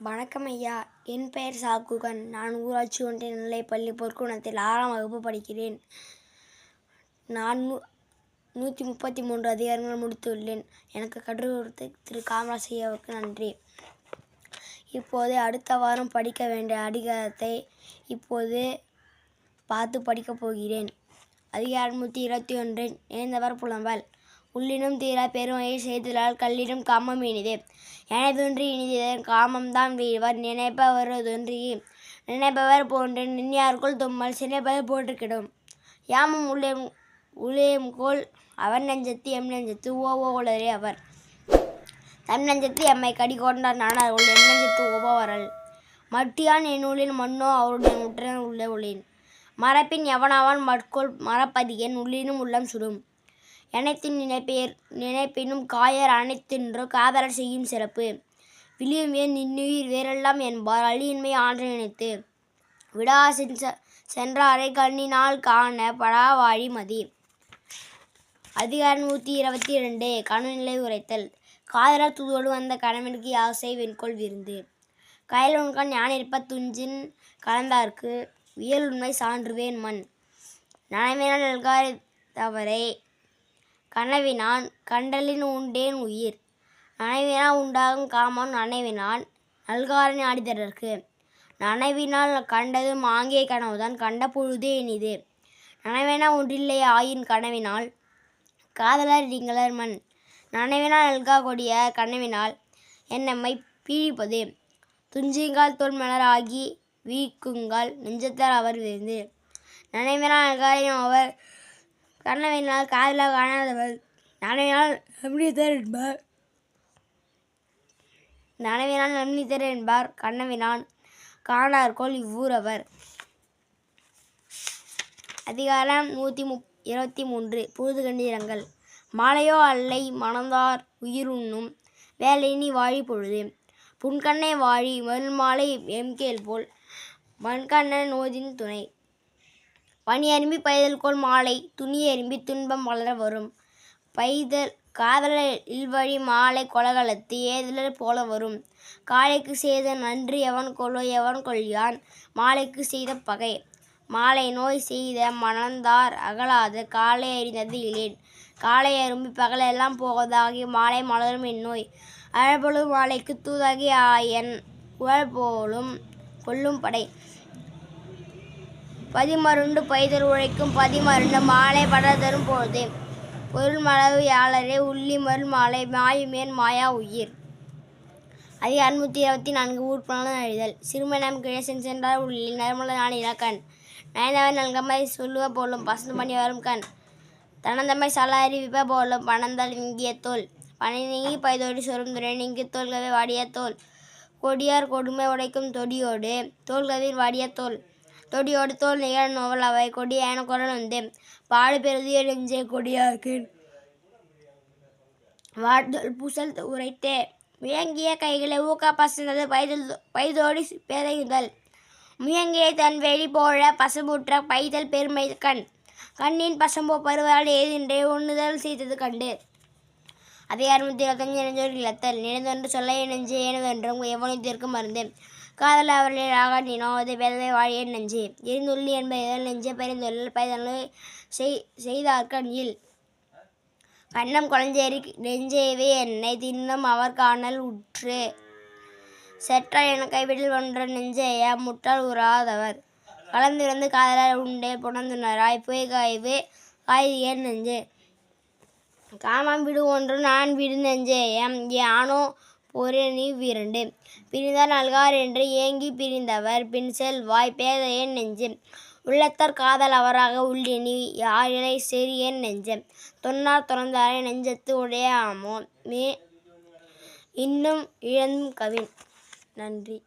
வணக்கம் ஐயா. என் பெயர் சாக்குகன். நான் ஊராட்சி ஒன்றிய நிலைப்பள்ளி பொற்குணத்தில் 6ஆம் வகுப்பு படிக்கிறேன். நான் 133 அதிகாரங்கள் முடித்துள்ளேன். எனக்கு கற்றுக் கொடுத்த திரு காமராஜ் ஐயாவுக்கு நன்றி. இப்போது அடுத்த வாரம் படிக்க வேண்டிய அதிகாரத்தை இப்போது பார்த்து படிக்கப் போகிறேன். அதிகாரம் 121. நேர்ந்தவர் புலம்பல். உள்ளினும் தீரா பெருமையை செய்தலால் கல்லினும் காமம் இனிது. எனதொன்றி இனிதன் காமம்தான் வீழ்வர் நினைப்பவரதொன்றி நினைப்பவர் போன்று நின்யார்க்குள் தும்மல் சினைப்பது போன்று கெடும். யாமும் உளேம்கோல் அவர் நெஞ்சத்து எம் நெஞ்சத்து ஓவோலரே அவர். தம் நெஞ்சத்து எம்மை கடி கொண்டார் நானார்கள் எம் நெஞ்சத்து ஓபவரல். மட்டியான் என்னுள்ளின் மண்ணோ அவருடைய முற்றன் உள்ள உள்ளேன். மறப்பின் எவனாவான் மட்கொள் மறப்பதியன் உள்ளினும் உள்ளம் சுடும். எனைத்தின் நினைப்பினும் காயர் அனைத்தின்றோ காதலர் செய்யும் சிறப்பு. விளியும் ஏன் இன்னுயிர் வேறெல்லாம் என்பார் அழியின்மை ஆன்ற நினைத்து. விடாசின் சென்றாரை கண்ணினால் காண படாவாழி மதி. அதிகாரம் 122. கணவனிலை உரைத்தல். காதலர் தூதோடு வந்த கணவனுக்கு ஆசை வெண்கொள் விருந்து. கயலுண்கண் யானிருப்ப துஞ்சின் கலந்தார்க்கு வியலுண்மை சான்றுவேன் மன். நனவினால் நல்காரை தவறை கனவினான் கண்டலின் உண்டேன் உயிர். நனவினால் உண்டாகும் காமம் நனவினால் நல்காரன் ஆடிதற்கு. நனவினால் கண்டது மாங்கிய கனவுதான் கண்ட பொழுதே இனிது. நனவென ஒன்றில்லை ஆயின் கனவினால் காதலர் நீங்களர் மன். நனவினால் நல்கா கொடிய கனவினால் என்னம்மை பீழிப்பது. துஞ்சுங்கால் தோல் மலர் ஆகி வீக்குங்கால் நெஞ்சத்தார் அவர் விருந்து. நனவினால் நல்காரையும் அவர் கனவினால் காதலாக காணாதவர். நனவினால் நம்னிதர் என்பார் கனவினான் காணார்கோல் இவ்வூரவர். அதிகாரம் 123. பொழுது கண்டீரங்கள். மாலையோ அல்லை மணந்தார் உயிர் உண்ணும் வேலையினி வாழி பொழுது. புன்கண்ணை வாழி மருள்மாலை எம்கேள் போல் வன்கண்ணன் நோதின் துணை. பனி அரும்பி பைதல்கோள் மாலை துணி எறும்பி துன்பம் வளர வரும். பைதல் காதலர் இல்வழி மாலை கொலகலத்து ஏதலர் போல வரும். காலைக்கு செய்த நன்றி எவன் கொலோ எவன் கொள்யான் மாலைக்கு செய்த பகை. மாலை நோய் செய்த மணந்தார் அகலாத காலை அறிந்தது இலேன். காலை அரும்பி பகலெல்லாம் போவதாகி மாலை மலரும் இந்நோய். அழல்பொழுது மாலைக்கு தூதாகி ஆயன் குழல் போலும் கொல்லும் படை. பதிமருண்டு பைதல் உழைக்கும் பதிமருண்டு மாலை படர்தரும் பொழுது. பொருள் மளவு யாளரே உள்ளி மருள் மாலை மாயுமேன் மாயா உயிர். அதிகாரம் 124. ஊர்ப்புணர்ந்து அழிதல். சிறுமணம் கிழசென் சென்றார் உள்ளில் நறுமல நாளின கண். நயந்தவன் நல்கமை சொல்லுவ போலும் பசந்து பணி வரும் கண். தனந்தமை சல அறிவிப்ப போலும் பணந்தல் நீங்கிய தோல். பனை நீங்கி பைதோடி சொரும் துறை நீங்கி தோல்கவை வாடிய தோல். கொடியார் கொடுமை உடைக்கும் தொடியோடு தோல்கவிர் வாடிய தோல். தொடியோடு தோல் நிகழ நோவல் அவை கொடியான குரல் வந்து. பாடு பெருதிய நெஞ்சே கொடியார்க்கு வாழ்தல் பூசல் உரைத்தே. முயங்கிய கைகளை ஊக்க பசந்தது பைதோடி பேதையுதல். முயங்கிய தன் வெளி போழ பசமுற்ற பைதல் பெருமை கண். கண்ணின் பசம்போ பருவால் ஏதின்றே உண்ணுதல் செய்தது கண்டு. அதிகாரம் 125. நினைந்தோர் இழத்தல். நினைந்தொன்று சொல்ல நெஞ்சு ஏனதென்றும் எவனுத்திற்கு மருந்து. காதல் அவர்களில் ஆக நினோது பேதவை வாழிய நெஞ்சு. எரிந்துள்ளி என்பதில் நெஞ்சை பரிந்துள்ளல் பைதலை செய்தார்கண் இல். கண்ணம் குளஞ்சேரி நெஞ்சேவே என்னை தின்னும் அவர் காணல் உற்று. செற்றால் என கைவிடல் ஒன்ற நெஞ்சேய முற்றால் உறாதவர். கலந்திருந்து காதலர் உண்டே புணர்ந்துணராய் புயகாய்வு காய்தியன் நெஞ்சு. காமம் விடு ஒன்று நான் விடு நெஞ்சேயம் யானோ பொருநீ விரண்டு. பிரிந்தார் நல்கார் என்று ஏங்கி பிரிந்தவர் பின் செல்வாய் பேதையன் நெஞ்சு. உள்ளத்தர் காதல் அவராக உள்ளினி யாழிலை செறியன் நெஞ்சு. தொன்னார் துறந்தாரை நெஞ்சத்து உடையாமோ மே இன்னும் இழந்தும் கவின். நன்றி.